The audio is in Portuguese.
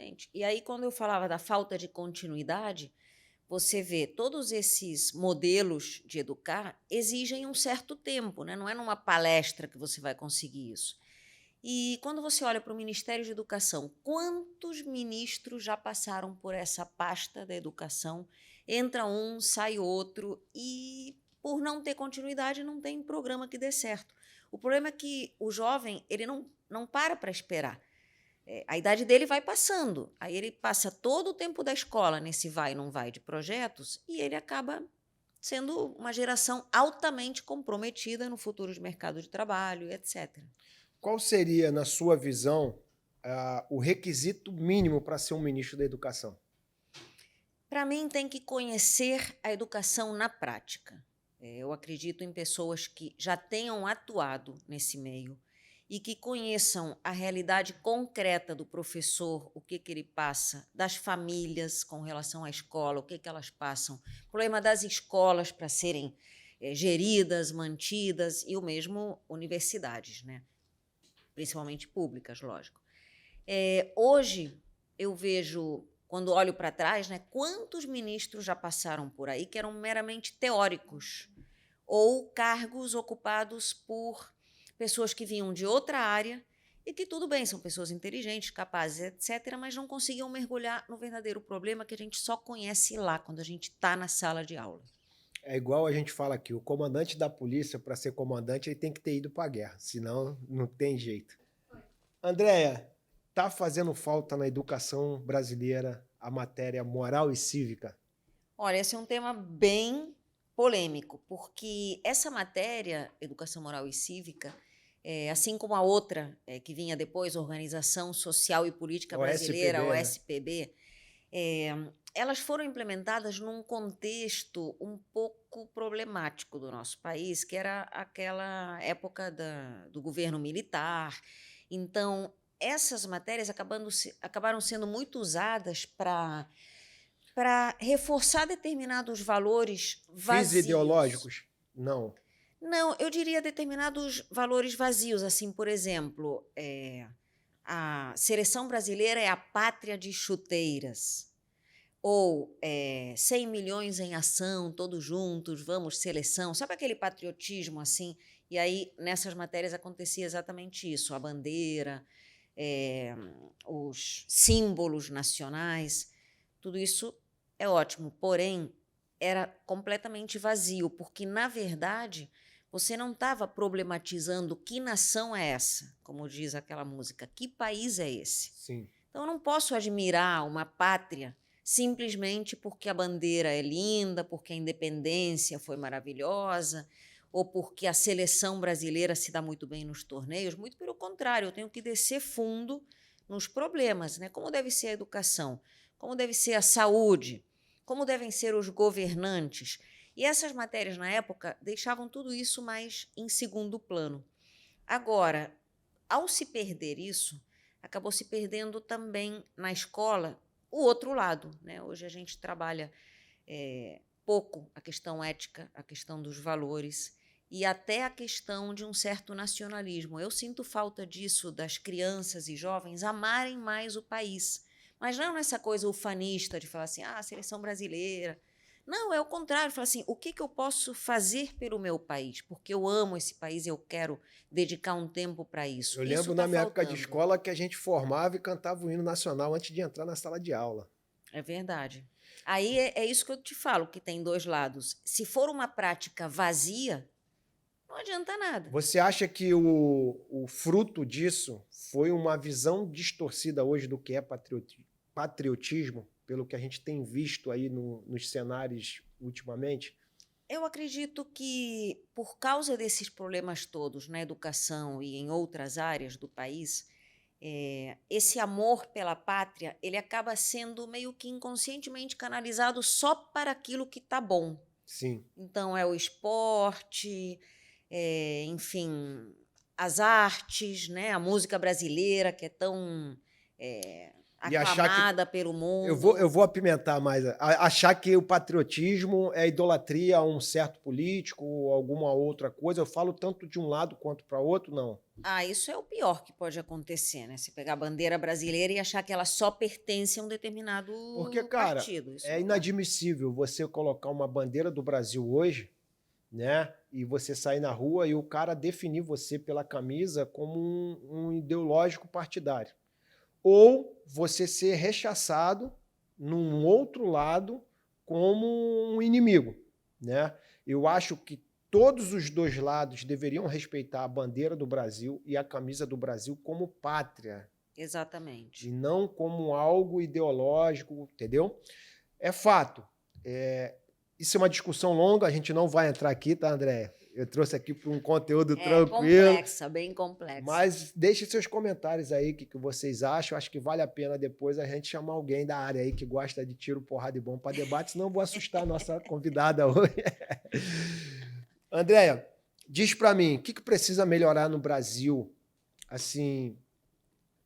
exatamente. E aí, quando eu falava da falta de continuidade, você vê todos esses modelos de educar exigem um certo tempo, né? Não é numa palestra que você vai conseguir isso. E quando você olha para o Ministério de Educação, quantos ministros já passaram por essa pasta da educação? Entra um, sai outro, e por não ter continuidade, não tem programa que dê certo. O problema é que o jovem ele não para esperar. A idade dele vai passando, aí ele passa todo o tempo da escola nesse vai e não vai de projetos e ele acaba sendo uma geração altamente comprometida no futuro de mercado de trabalho, etc. Qual seria, na sua visão, o requisito mínimo para ser um ministro da Educação? Para mim, tem que conhecer a educação na prática. Eu acredito em pessoas que já tenham atuado nesse meio e que conheçam a realidade concreta do professor, o que ele passa, das famílias com relação à escola, o que elas passam, o problema das escolas para serem geridas, mantidas, e o mesmo universidades, né? Principalmente públicas, lógico. Hoje, eu vejo, quando olho para trás, né, quantos ministros já passaram por aí que eram meramente teóricos ou cargos ocupados por pessoas que vinham de outra área e que, tudo bem, são pessoas inteligentes, capazes, etc., mas não conseguiam mergulhar no verdadeiro problema que a gente só conhece lá, quando a gente está na sala de aula. É igual a gente fala aqui, o comandante da polícia, para ser comandante, ele tem que ter ido para a guerra, senão não tem jeito. Andréia, está fazendo falta na educação brasileira a matéria moral e cívica? Olha, esse é um tema bem polêmico, porque essa matéria, Educação Moral e Cívica, assim como a outra que vinha depois, Organização Social e Política O Brasileira, SPB, né? OSPB, elas foram implementadas num contexto um pouco problemático do nosso país, que era aquela época do governo militar. Então, essas matérias acabaram sendo muito usadas para reforçar determinados valores Fins vazios. ideológicos? Não. Não, eu diria determinados valores vazios, assim, por exemplo, a seleção brasileira é a pátria de chuteiras, ou 100 milhões em ação, todos juntos, vamos, seleção, sabe aquele patriotismo assim? E aí, nessas matérias acontecia exatamente isso, a bandeira, os símbolos nacionais, tudo isso é ótimo, porém, era completamente vazio, porque, na verdade, você não estava problematizando que nação é essa, como diz aquela música, que país é esse? Sim. Então, eu não posso admirar uma pátria simplesmente porque a bandeira é linda, porque a independência foi maravilhosa, ou porque a seleção brasileira se dá muito bem nos torneios. Muito pelo contrário, eu tenho que descer fundo nos problemas, né? Como deve ser a educação, como deve ser a saúde, como devem ser os governantes. E essas matérias, na época, deixavam tudo isso mais em segundo plano. Agora, ao se perder isso, acabou se perdendo também na escola o outro lado, né? Hoje a gente trabalha pouco a questão ética, a questão dos valores e até a questão de um certo nacionalismo. Eu sinto falta disso, das crianças e jovens amarem mais o país, mas não nessa coisa ufanista de falar assim, a seleção brasileira. Não, é o contrário, falar assim, o que eu posso fazer pelo meu país? Porque eu amo esse país e eu quero dedicar um tempo para isso. Eu Isso lembro está na minha época de faltando. escola que a gente formava e cantava o hino nacional antes de entrar na sala de aula. É verdade. Aí é isso que eu te falo, que tem dois lados. Se for uma prática vazia, não adianta nada. Você acha que o fruto disso foi uma visão distorcida hoje do que é patriotismo, pelo que a gente tem visto aí nos cenários ultimamente? Eu acredito que, por causa desses problemas todos na educação e em outras áreas do país, esse amor pela pátria ele acaba sendo meio que inconscientemente canalizado só para aquilo que está bom. Sim. Então, é o esporte, enfim, as artes, né? A música brasileira, que é tão E achar que aclamada pelo mundo. eu vou apimentar mais. Achar que o patriotismo é idolatria a um certo político ou alguma outra coisa. Eu falo tanto de um lado quanto para outro, não. Isso é o pior que pode acontecer, né? Você pegar a bandeira brasileira e achar que ela só pertence a um determinado Porque, cara, partido. Isso é não dá. inadmissível você colocar uma bandeira do Brasil hoje, né? E você sair na rua e o cara definir você pela camisa como um ideológico partidário. Ou você ser rechaçado num outro lado como um inimigo, né? Eu acho que todos os dois lados deveriam respeitar a bandeira do Brasil e a camisa do Brasil como pátria, Exatamente. e não como algo ideológico, entendeu? É fato. Isso é uma discussão longa, a gente não vai entrar aqui, tá, André? Eu trouxe aqui para um conteúdo tranquilo. Complexa, bem complexa. Mas deixe seus comentários aí, o que vocês acham. Acho que vale a pena depois a gente chamar alguém da área aí que gosta de tiro, porrada e bom para debate, senão eu vou assustar a nossa convidada hoje. Andréia, diz para mim, o que precisa melhorar no Brasil, assim,